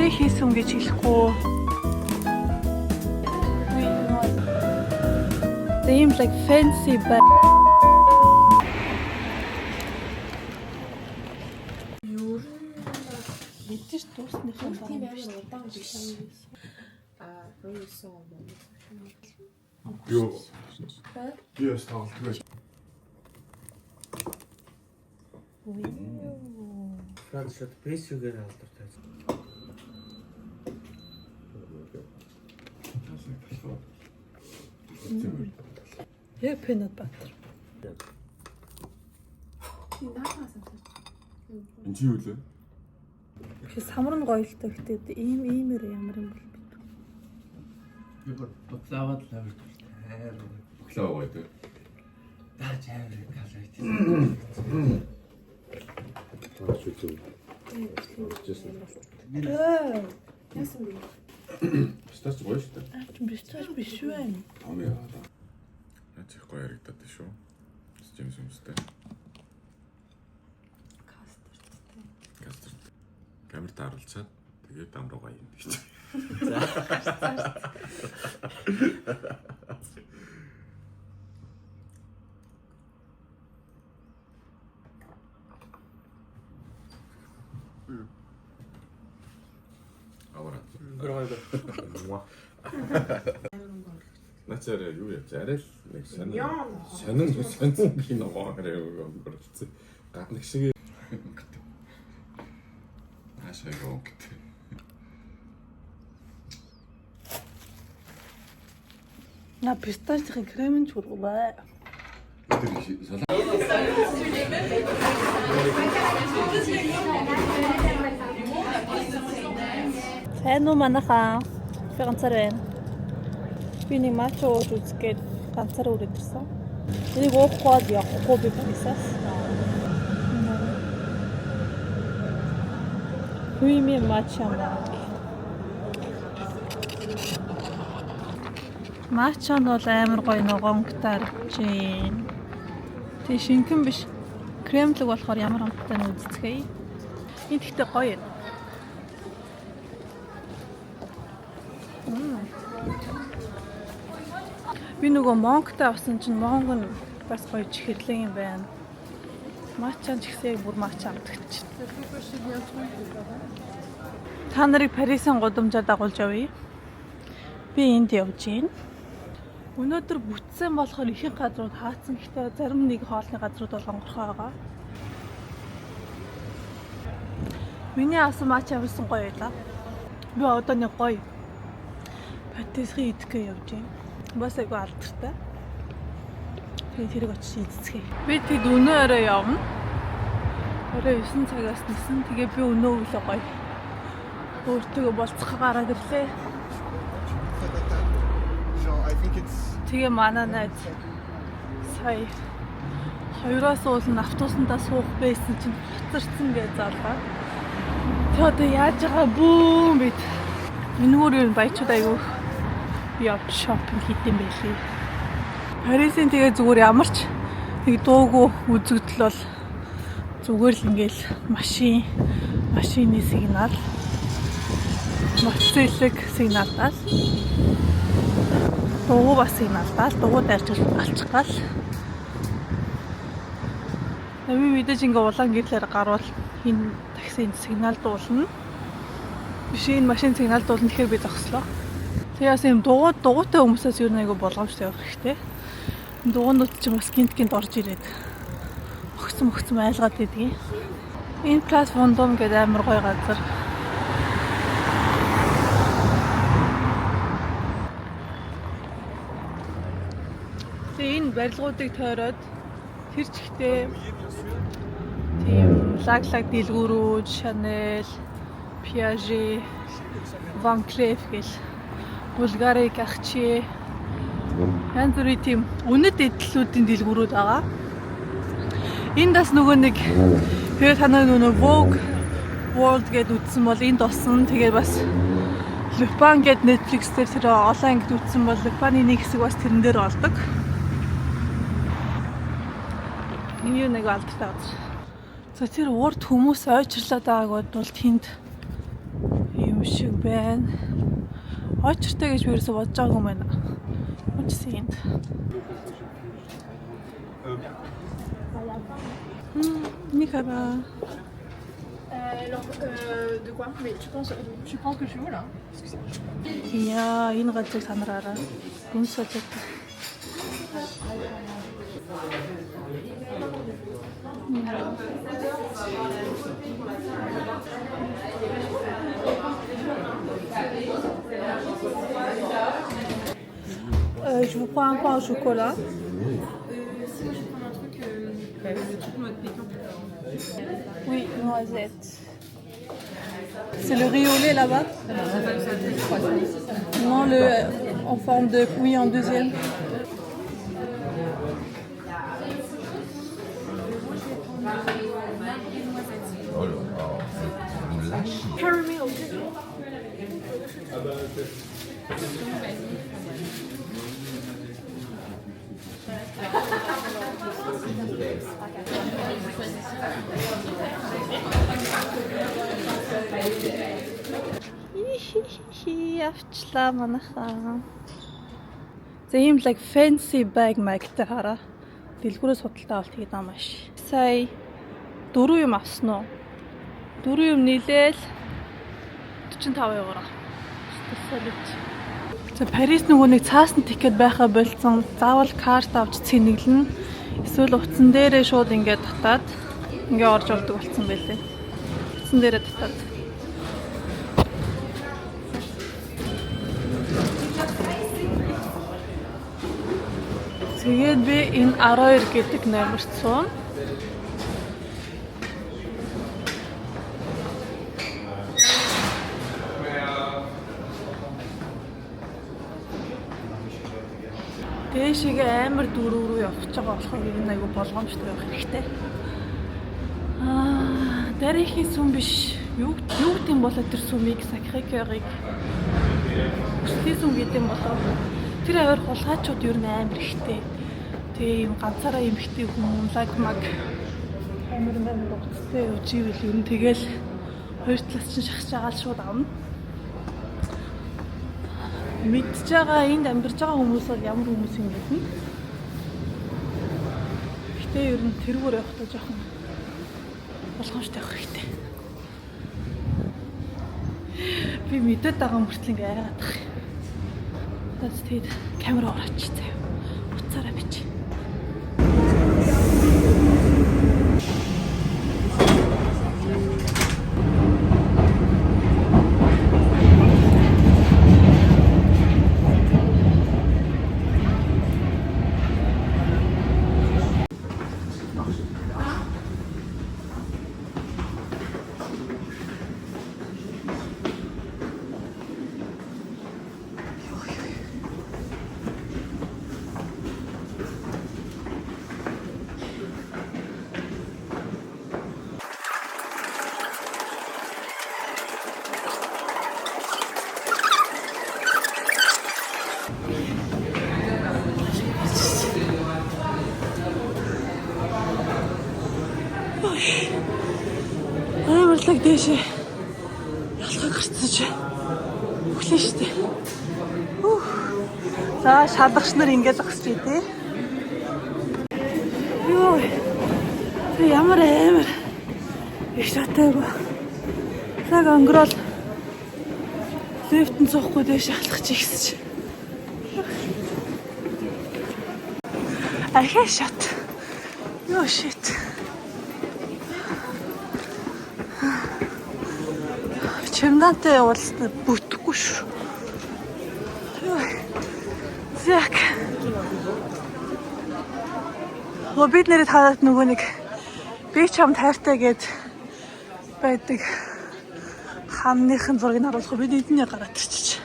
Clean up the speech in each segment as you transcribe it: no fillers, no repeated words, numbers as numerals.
Нэрээ хийсэн гэж хэлэхгүй. Seems like fancy but мэдээж дуусныхаа дараа биш. Юу стаалт. Францад бэсүгээр алдартай. Яг peanut butter. Энд юу лээ? Их самар нь гоё л та гэхдээ иймэр ямар юм бол бид. Баклавад лавр. Баклава гэдэг. Даач амар калорит. Пистач гоё шүү дээ. Пистач биш үү? Амиа. Яач их гоё яригдаад шүү. Системс юмстай. Кастер. Камер тааруулчаад тэгээд ам руугаа юм гэж. Аваа. Начаараа юу яаж арай л нэг сонин кино гараа өнгөрүүлсэн. Гаднах шиг ашиг өгт. На пистачийн крем нь чургаваа. Сайн уу манайхаа? Би ганцаар байна. Би нэг мачо ууж үзгээд ганцаар үрээд ирсэн. Энийг уухгүй явахгүй би банисаас. Creamy matcha. Матча нь бол амар гоё ногоонгтай чинь. Тэг шинхэн биш. Кремлэг болохоор ямар амттай нь үздэхэй. Энэ гэхдээ гоё. Би нөгөө монгтой авсан чинь монг нь бас гоё чихэрлэг юм байна. Матча ч ихсээ бүр матча амтгч. Та нарыг Парисын гудамжаар дагуулж явъя. Би энд явж гин. Өнөөдөр бүтсэн болохоор ихэнх газрууд хаацсан гэхдээ зарим нэг хоолны газрууд бол онгорхой байгаа. Миний авсан матча авсан гоё байлаа. Би одоо нэг гоё патисри идэхгээ явж гин. Бас айгүй алдартай. Тэгээд тэрийг очиж идцгээе. Би тэгэд өнөө орой явна. Орой 9 цагаас нисэн. Тэгээ би өнөө өглөө гоё өөртөө болцох гараад ирлээ. Тэгээ манай найз сая 2-оос уулын автобусандаа суух байсан чинь хоцорсон гэж зарлаа. Тэгээ одоо яаж байгаа бүүн бид энэгээр баячууд айгүй явж шопинг хийдэм байлээ. Парисын тэгээ зүгээр ямар ч нэг дуугүй үзэгдэл бол зүгээр л ингээл машины сигнал, мотоциклик сигналдаас дуу бас сигналдаас дуу дайрч алчих гал. Би мэдээж ингээ улаан гэрлээр гарвал энэ таксинд сигнал дуулна. Биш энэ машин сигнал дуулна гэхээр би зогслоо. Тэгээс юм дугуйтай хүмүүсээс юу нэг болгоомжтой явах хэрэгтэй. Дугуйнууд ч бас гинт орж ирээд огцом айлгаад байдгийг. Энэ Place Vendôme гэдэг амар гоё газар. Тэгээ энэ барилгуудыг тойроод тэр чигтээ тийм лаглаг дэлгүүрүүд, Chanel, Piaget, Van Cleef гэл Bulgari Cartier янз бүрийн тийм үнэт эдлүүдийн дэлгүүрүүд байгаа. Энд бас нөгөө нэг тэгээ танаа нөгөө Vogue World гэдээ үтсэн бол энд осон. Тэгээ бас Lupin гэдэг Netflix дээр тэр олон ангид үтсэн бол Lupin-ы нэг хэсэг бас тэрэн дээр олдог. Энэ нэг алдартай газар. За тэр урд хүмүүс ойчрлаад байгааг бол тэнд юм шиг байна. Очиртэй гэж би ерөөсө бодож байгаа юм байна. Очинд. Nicolas. De quoi? Mais tu penses que je suis où là? Яа, энэ газрыг санаараа. Гүн сочод. Je vous prends un pain au chocolat. Sinon, je vais prendre un truc, le truc mode piquant. Oui, noisette. C'est le riz au lait là-bas? Non, le en forme de oui en deuxième. Caramel. Явчлаа манайхаа. За ийм like fancy bag magтай хараа. Дэлгүүрээс худалдаа авалт хийдэг юм ааш. Сая 4 юм авсан уу? 4 юм нийлээл 45 евро. За Парис нөгөө нэг цаасан тикет байхаа болцсон. Заавал карт авч цэнэглэн. Эсвэл утсан дээрээ шууд ингээд татаад ингээд орж ордог болсон байлээ. Утсан дээрээ татаад. Тэгээд би энэ 12 гэдэг номерт суун. Дээшээ амар дүүрүү рүү явж байгаа болохоор энэ айгу болгоомжтой байх хэрэгтэй. Дарихын сүм биш. Юу гэдэг юм болоо тэр сүмийг Сакрé-Cœur-ыг. Өслийн сүм гэдэг юм болоо. Тэр аваар хулгайчууд юу нээр амар ихтэй. Тэгээ юм ганцаараа юм ихтэй хүн лагмаг амар уцтай үживэл ер нь тэгэл хоёр талаас чинь шахаж байгаа л шууд авна. Мэдж байгаа энд амьдарч байгаа хүмүүс бол ямар хүмүүс юм бэ? Гэтэ ер нь тэрүүгээр явахдаа жоохон болгоомжтой байх хэрэгтэй. Би мэдээд байгаа мөртлөө ингээ айгаад тах. Тэгээд камера орооч заяа. Уцаараа бич. Амарлаг дэшээ ялгаа гарцаж өглөө штэ. За шалгагч нар ингээд зогсож тий. Йоо. Ямар амар их шаттай ба. Цаг өнгөрөөл лифтэн цохгүй дэш алхаж ихсэж. Ахаа шат. Йоо shit. Чемдантай явуулсан бүтэхгүй шүү. Зяк. Бид нэрээ таваад нөгөө нэг би чам тайртай гээд байдаг хамныхын зургийг харуулах бид эдний гараад ирчих.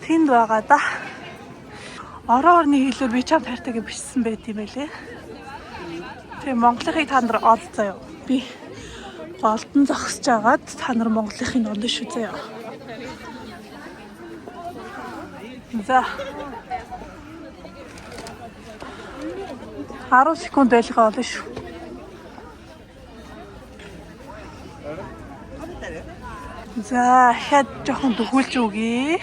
Тэнд байгаа да. Ороо орны хэлээр би чам тайртай гэж бичсэн байт юм байлээ. Тэгээ Монголынхыг та нар ол заяа. Би голдон зогсож агаад та нар Монголынхын ондоо шүү заяа. За. 10 секунд байлгаа олно шүү. За, дахиад жоохон дөхүүлж өгье.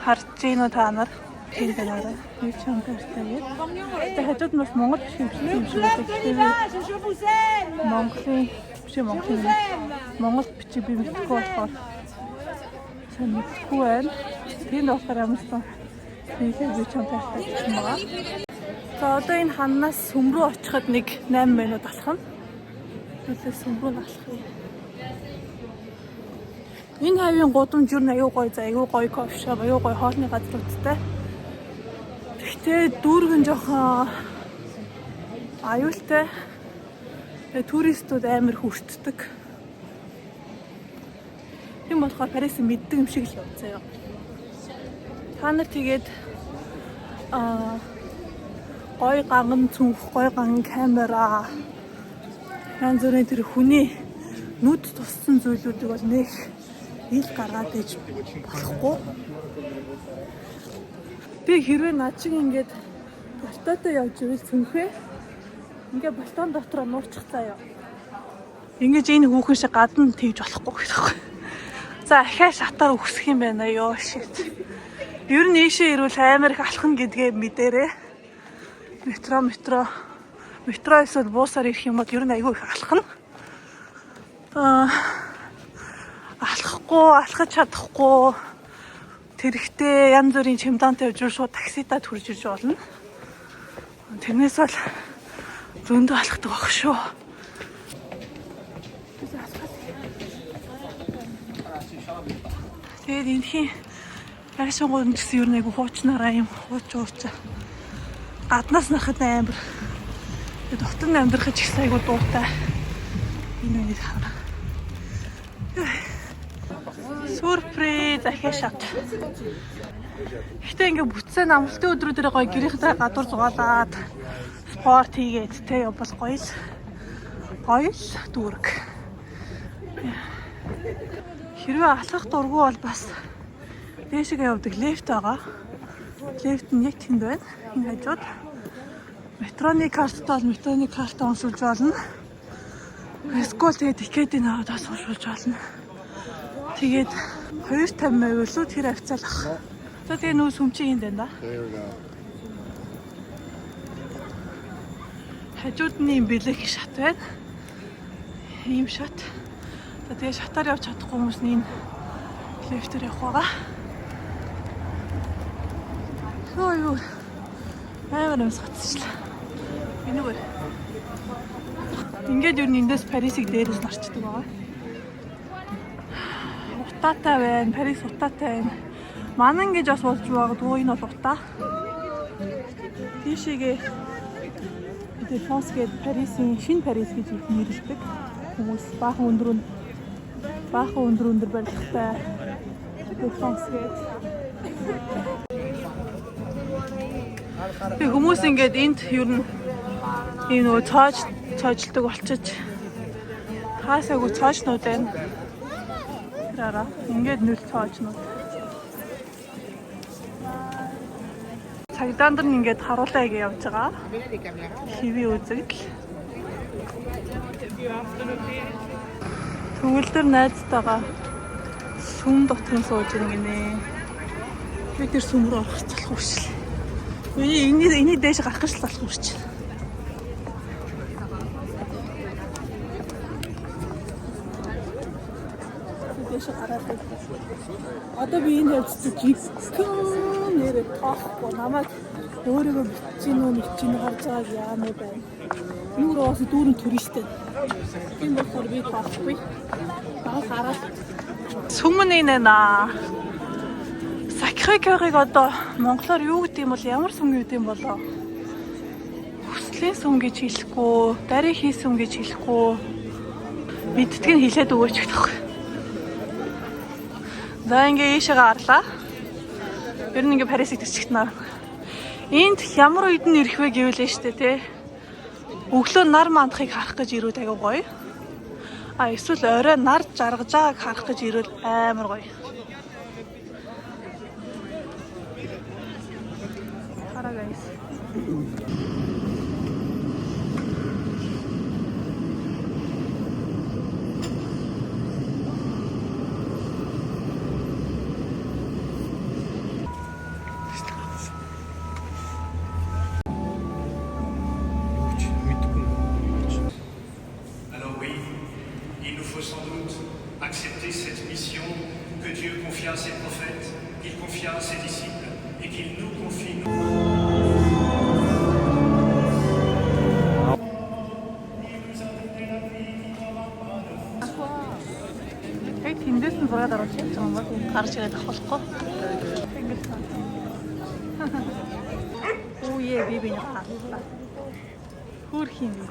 Харж гин үү та нар? Тийм байна. Би ч юм тартай. Тэгээд хажууд нь бас Монгол биш юм шиг байна. Монголын биш Монгол бичиг би мэдгүй болохоор сайн мэдгүй байна. Тийм болохоор ямарсан тийхээ би ч юм тартай гэсэн байгаа. За одоо энэ ханаас сүм рүү очиход нэг 8 минут болох нь. Тэгээд сүм рүү алах юм. Энэ хавийн гудамж юу аюу гоё за аюу гоё кофе шоп аюу гоё хоолны газруудтай. Гэхдээ дүүргэн жоохон аюултай. Туристууд амар хүртдэг. Тийм болохоор Парис мэддэг юм шиг л байна заяа. Та нар тэгээд гоё ганган цүнх, гоё ганган камера янз бүрийн тэр хүний нүд туссан зүйлүүдийг бол нэг ил гаргаад ээж болохгүй. Би хэрвээ над шиг ингээд балтаатай явж ивэл цүнхээ ингээд балтаан дотроо нуучих заяа. Ингээд энэ хүүхэн шиг гадна тэгж болохгүй гэхгүй. За ахаа шатаар үхсэх юм байна ёо шигт. Ер нь ийшээ ирвэл амар их алхна гэдгээ мэдээрээ. Метро эсвэл буусаар ирэх юм бол ер нь айгүй их алхна. Алхаж чадахгүй тэрэгтэй янз бүрийн чемодантай явж шууд таксидаа төрж ирж болно. Тэрнээс бол зөндөө алхдаг баг шүү. Тэгээд энэхийн фэшн гэсэн юу нэг хуучнараа юм хууч. Гаднаас нарахад амар. Тэгээд дотор нь амьдрахад ч их айгу дуутай. Энэ үнийг харна. Сүрприз ахиа шат. Гэтэ ингээ бүтсэн амралтын өдрүүдээр гоё гэрийнхээ гадуур зугаалаад спорт хийгээд тэ явбал гоё л дүүрэг. Хэрвээ алхах дурггүй бол бас дээшгээ явдаг лифт байгаа. Лифт нь яг тэнд байна. Энэ хажууд метроны карттай бол метроны картаа уншуулж болно. Эсвэл тэгээд тикетийн аваад уншуулж болно. Тэгээд 250 илүү тэр авцаалах. За тэгээ нөө сүмчийн юм байна да. Хажууд нь юм бэлэг шат байна. Ийм шат. За тэгээ шатаар явж чадахгүй хүмүүс нь энэ лифтээр явах байгаа. Юу амар амсгацчлаа. Энэгээр. Ингээд юу нэндээс Парисыг дээрээс нарчдаг байгаа. Утаатай байна. Парис утаатай байна. Манан гэж бас болж байгаа. Энэ бол утаа. Тийшээгээ Défense гээд Парисын шинэ Парис гэж нэрлэдэг. Хүмүүс баахан өндөр барилгатай Défense гээд. Тэг хүмүүс ингээд энд ер нь энэ нөө цоожлдог болчих. Хаасаагүй цоочнууд байна. Тэраараа ингээд нүл цоочнууд. Цагдаа нар ингээд харуулаа гэж явж байгаа. Хэвээ үзэгдэл. Тэгвэл тэр найзтайгаа сүм дотор нь сууж ирнэ. Би тэр сүм рүү орох залах үршил. Энийг дээш гарах гэж залах үршил. Дээш гараад. Одоо би энэ явцдаг жигхэн нэрээ тоохгүй намайг өөрийгөө бичиж харж байгааг яамаа байна. Юу роос дүүрэн туристтэй. Тийм болохоор би тоохгүй. Хараад сүмэн нэ. Сакрé-Cœur-ыг одоо монголоор юу гэдэг юм бол ямар сүм гэдэг юм болоо? Хүслийн сүм гэж хэлэхгүй, дарийн хий сүм гэж хэлэхгүй. Мэддгийг хэлээд өгөөч гэх юм. За ингээ ийшээ гарлаа. Ер нь ингээ Парисыг төсчихт наа. Энд ямар үед нь ирэх вэ гэвэл штэ тий. Өглөө нар мандахыг харах гэж ирүүд аягүй гоё. Эсвэл орой нар жаргаж байгааг харах гэж ирвэл амар гоё. Хараа guys. à ses prophètes, qu'il confia à ses disciples et qu'il nous confie. Яг тэндээс нь зураад оруулж явж байгаа юм бол гарч ирээд авахгүй. Ингэж таа. Үе би биний хаалта. Хөрхийн би.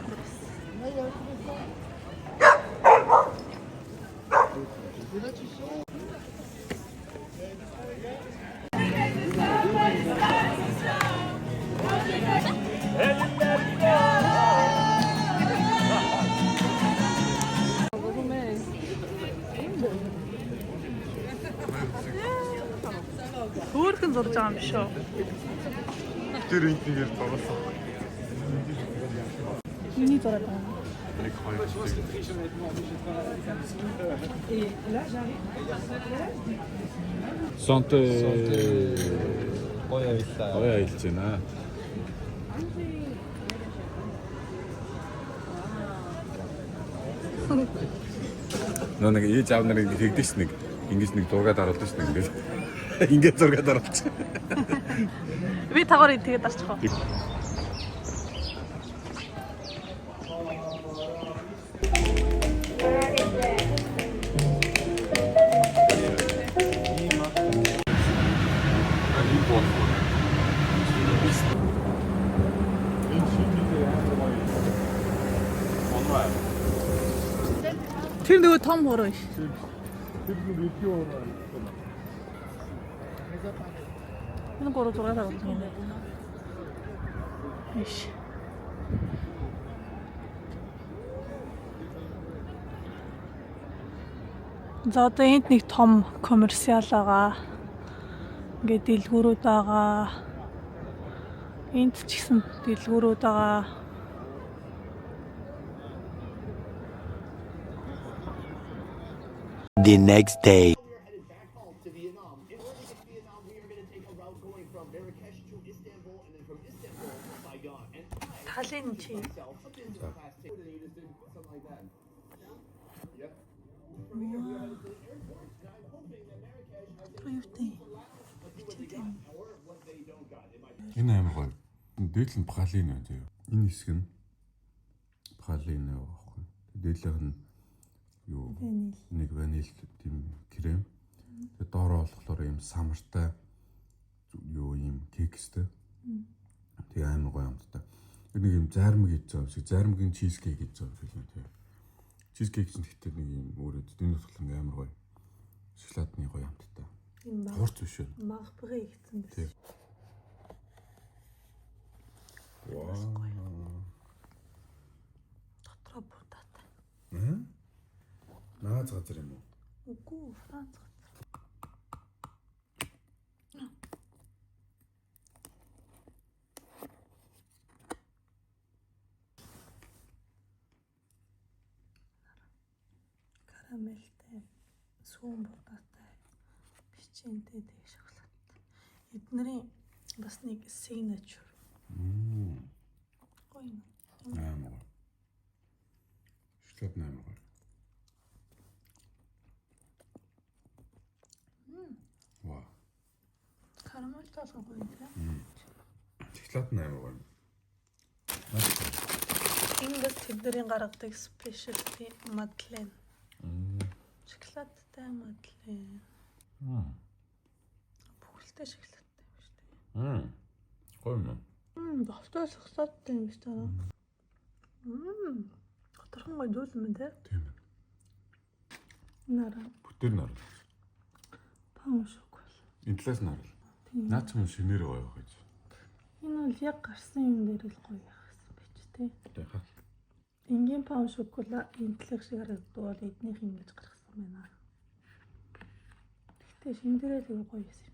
Хөөрхөн зурж байгаа юм биш үү? Тэр ингээр тоглосон. Миний зураад байгаа. Нэг хоёр. Санте гоё аялж байна. Нэг ээж аав нарыг тэгдэж нэг ингэж нэг зургаад оруулдаг ш нь ингэж. Ингээд зургаад оруулж. Би тагаар тэгээд дарчих уу? Тэр нөгөө том хороо ш. Энэ гурав зургаад авах юм байна. Иш. За одоо энд нэг том коммерциал байгаа. Ингээд дэлгүүрүүд байгаа. Энд ч гэсэн дэлгүүрүүд байгаа. The next day. Талын чи. Энэ амар гоё. Дээлх нь пралин байна зөө. Энэ хэсэг нь пралин байхгүй. Дээлх нь юу нэг ваниль тийм крем. Тэгээ доороо болохоор юм самартай юу юм кекстэй. Тэгээ амар гоё амттай. Нэг юм зармаг хийж байгаа шиг зармгийн чизкейк хийж байгаа юм тийм. Чизкейк чинь гэхдээ нэг юм өөрөө дэний болохоор амар гоё. Шоколадны гоё амттай. Хурц биш үү? Марбри гэсэн байсан. Вау. Дотроо будаатай. Наац газар юм уу? Үгүй, Франц газар. Карамелтэй, сүүн будаатай, печеньтэй дэг шоколадтай. Эднэрийн бас нэг signature. Гоё юм. Амар. Шоколад амар. Вау. Карамель таасан гоё тийм. Шоколад амар. Энэ бас тэдний гаргадаг specialty Madeleine. Шоколадтай Madeleine. Бүхэлдээ шоколадтай юм шүү дээ. Гоё юм. Бовтой шоколадтай юм шүү дээ. Готорхон гоё зүйл юм те. Тийм. Нара. Бүтээр нар. Пан шоколад. Интлээс нар. Наач юм шинээр гоё байх гэж. Энэ бол яг гарсан юм дээр л гоё яах гэсэн байж тээ. Яхаа. Энгийн пан шоколад интлэх шиг харагдвал эднийх ингэж гаргасан байна. Гэхдээ шин дээрээ тэгээ гоё юм.